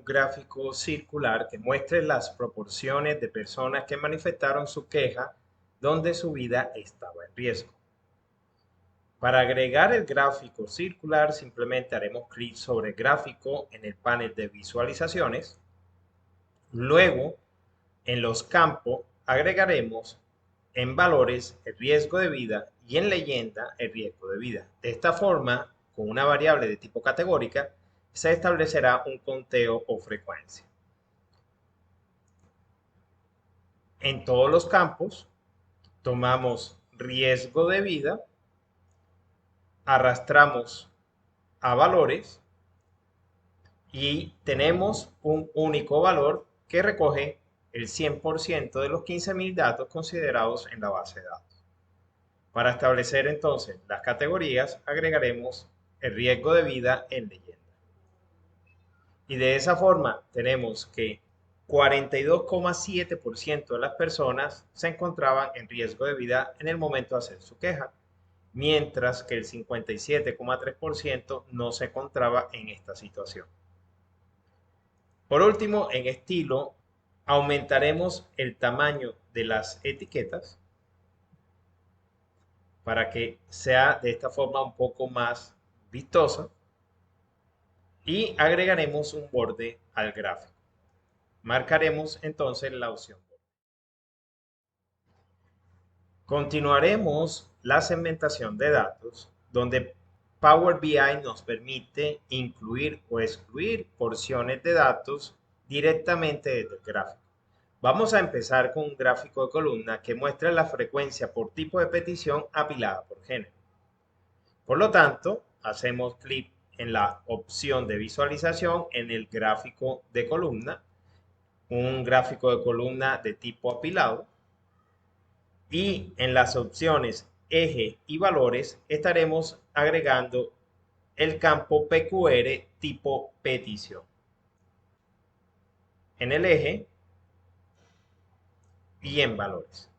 gráfico circular que muestre las proporciones de personas que manifestaron su queja donde su vida estaba en riesgo. Para agregar el gráfico circular, simplemente haremos clic sobre gráfico en el panel de visualizaciones. Luego, en los campos, agregaremos en valores el riesgo de vida y en leyenda el riesgo de vida. De esta forma, con una variable de tipo categórica, se establecerá un conteo o frecuencia. En todos los campos, tomamos riesgo de vida, arrastramos a valores y tenemos un único valor que recoge el 100% de los 15.000 datos considerados en la base de datos. Para establecer entonces las categorías, agregaremos el riesgo de vida en leyenda. Y de esa forma tenemos que 42,7% de las personas se encontraban en riesgo de vida en el momento de hacer su queja, mientras que el 57,3% no se encontraba en esta situación. Por último, en estilo, aumentaremos el tamaño de las etiquetas para que sea de esta forma un poco más vistosa y agregaremos un borde al gráfico. Marcaremos entonces la opción borde. Continuaremos la segmentación de datos donde Power BI nos permite incluir o excluir porciones de datos directamente desde el gráfico. Vamos a empezar con un gráfico de columna que muestra la frecuencia por tipo de petición apilada por género. Por lo tanto, hacemos clic en la opción de visualización en el gráfico de columna, un gráfico de columna de tipo apilado, y en las opciones eje y valores estaremos agregando el campo PQR tipo petición. En el eje y en valores.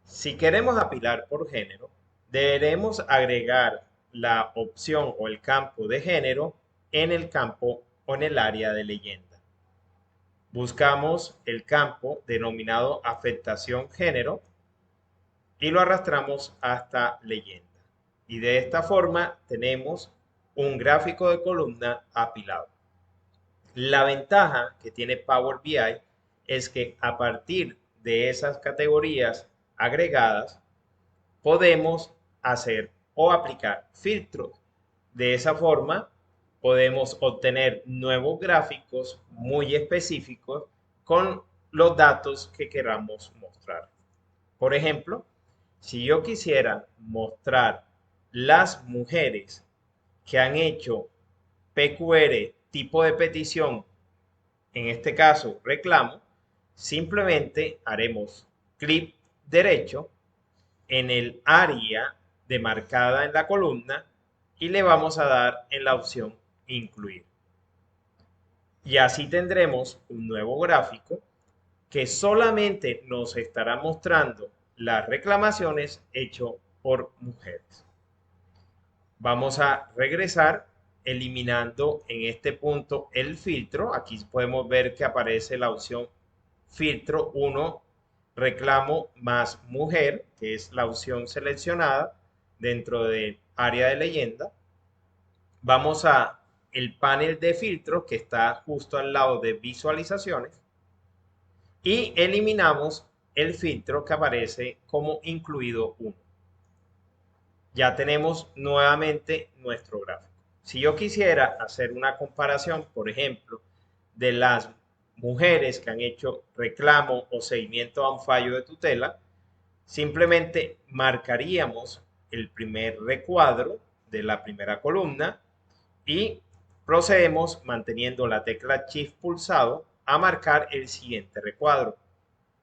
Si queremos apilar por género, deberemos agregar la opción o el campo de género en el campo o en el área de leyenda. Buscamos el campo denominado afectación género y lo arrastramos hasta leyenda. Y de esta forma tenemos un gráfico de columna apilado. La ventaja que tiene Power BI es que a partir de esas categorías agregadas podemos hacer o aplicar filtros. De esa forma podemos obtener nuevos gráficos muy específicos con los datos que queramos mostrar. Por ejemplo, si yo quisiera mostrar las mujeres que han hecho PQR tipo de petición, en este caso reclamo, simplemente haremos clic derecho en el área demarcada en la columna y le vamos a dar en la opción incluir. Y así tendremos un nuevo gráfico que solamente nos estará mostrando las reclamaciones hechas por mujeres. Vamos a regresar eliminando en este punto el filtro. Aquí podemos ver que aparece la opción filtro 1, reclamo más mujer, que es la opción seleccionada dentro del área de leyenda. Vamos a el panel de filtros que está justo al lado de visualizaciones y eliminamos el filtro que aparece como incluido 1. Ya tenemos nuevamente nuestro gráfico. Si yo quisiera hacer una comparación, por ejemplo, de las mujeres que han hecho reclamo o seguimiento a un fallo de tutela, simplemente marcaríamos el primer recuadro de la primera columna y procedemos manteniendo la tecla Shift pulsado a marcar el siguiente recuadro.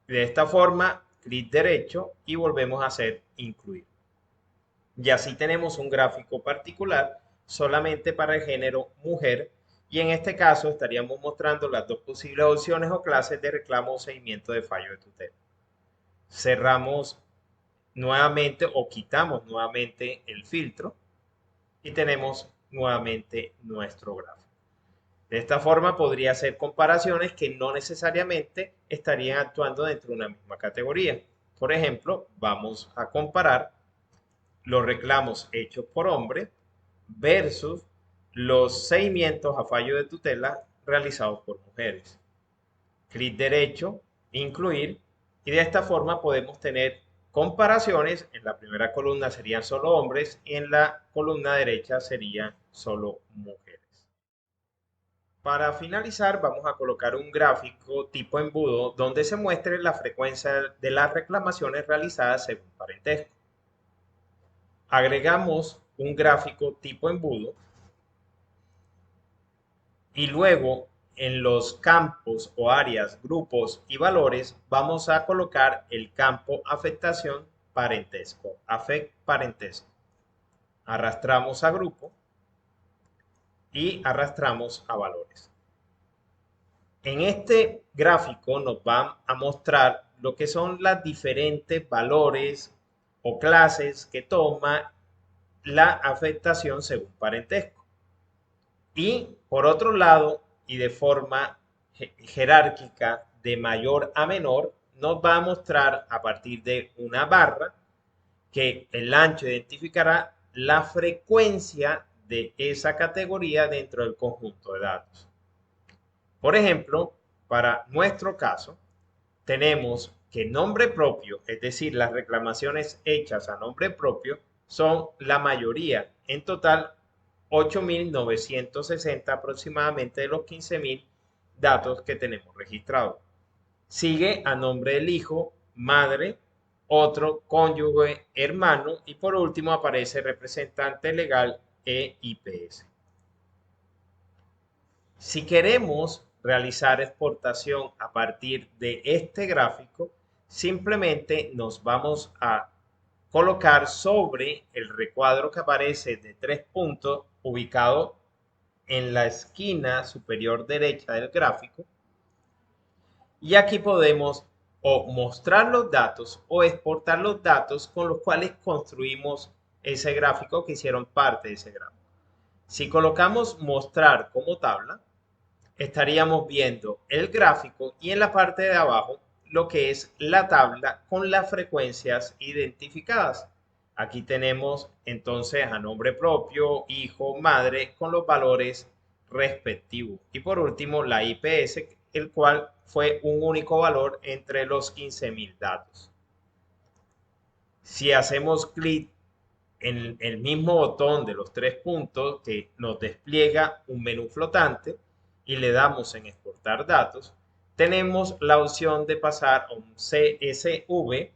De esta forma, clic derecho y volvemos a hacer incluir. Y así tenemos un gráfico particular solamente para el género mujer y en este caso estaríamos mostrando las dos posibles opciones o clases de reclamo o seguimiento de fallo de tutela. Cerramos nuevamente o quitamos nuevamente el filtro y tenemos nuevamente nuestro gráfico. De esta forma podría hacer comparaciones que no necesariamente estarían actuando dentro de una misma categoría. Por ejemplo, vamos a comparar los reclamos hechos por hombre versus los seguimientos a fallo de tutela realizados por mujeres. Clic derecho, incluir, y de esta forma podemos tener comparaciones. En la primera columna serían solo hombres y en la columna derecha serían solo mujeres. Para finalizar, vamos a colocar un gráfico tipo embudo donde se muestre la frecuencia de las reclamaciones realizadas según parentesco. Agregamos un gráfico tipo embudo y luego en los campos o áreas, grupos y valores vamos a colocar el campo afectación parentesco, afect parentesco. Arrastramos a grupo y arrastramos a valores. En este gráfico nos van a mostrar lo que son los diferentes valores o clases que toma la afectación según parentesco. Y por otro lado, y de forma jerárquica de mayor a menor, nos va a mostrar a partir de una barra que el ancho identificará la frecuencia de esa categoría dentro del conjunto de datos. Por ejemplo, para nuestro caso, tenemos que nombre propio, es decir, las reclamaciones hechas a nombre propio, son la mayoría, en total 8.960 aproximadamente de los 15.000 datos que tenemos registrados. Sigue a nombre del hijo, madre, otro, cónyuge, hermano y por último aparece representante legal e IPS. Si queremos realizar exportación a partir de este gráfico, simplemente nos vamos a colocar sobre el recuadro que aparece de 3 puntos ubicado en la esquina superior derecha del gráfico. Y aquí podemos o mostrar los datos o exportar los datos con los cuales construimos ese gráfico que hicieron parte de ese gráfico. Si colocamos mostrar como tabla, estaríamos viendo el gráfico y en la parte de abajo lo que es la tabla con las frecuencias identificadas. Aquí tenemos entonces a nombre propio, hijo, madre, con los valores respectivos. Y por último, la IPS, el cual fue un único valor entre los 15.000 datos. Si hacemos clic en el mismo botón de los 3 puntos que nos despliega un menú flotante y le damos en exportar datos, tenemos la opción de pasar a un CSV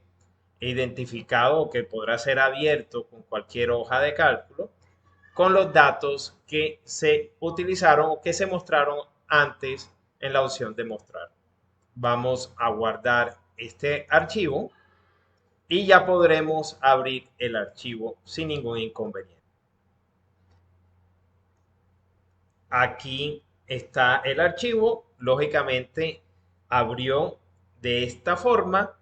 identificado que podrá ser abierto con cualquier hoja de cálculo con los datos que se utilizaron o que se mostraron antes en la opción de mostrar. Vamos a guardar este archivo y ya podremos abrir el archivo sin ningún inconveniente. Aquí está el archivo, lógicamente abrió de esta forma,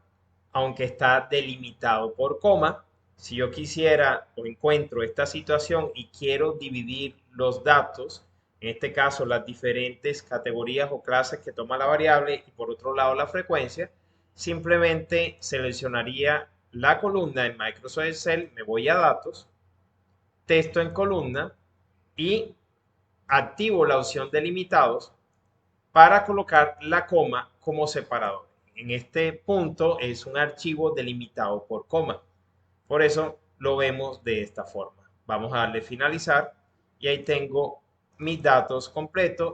aunque está delimitado por coma. Si yo quisiera o encuentro esta situación y quiero dividir los datos, en este caso las diferentes categorías o clases que toma la variable y por otro lado la frecuencia, simplemente seleccionaría la columna en Microsoft Excel, me voy a datos, texto en columna y activo la opción de limitados para colocar la coma como separador. En este punto es un archivo delimitado por coma. Por eso lo vemos de esta forma. Vamos a darle finalizar y ahí tengo mis datos completos.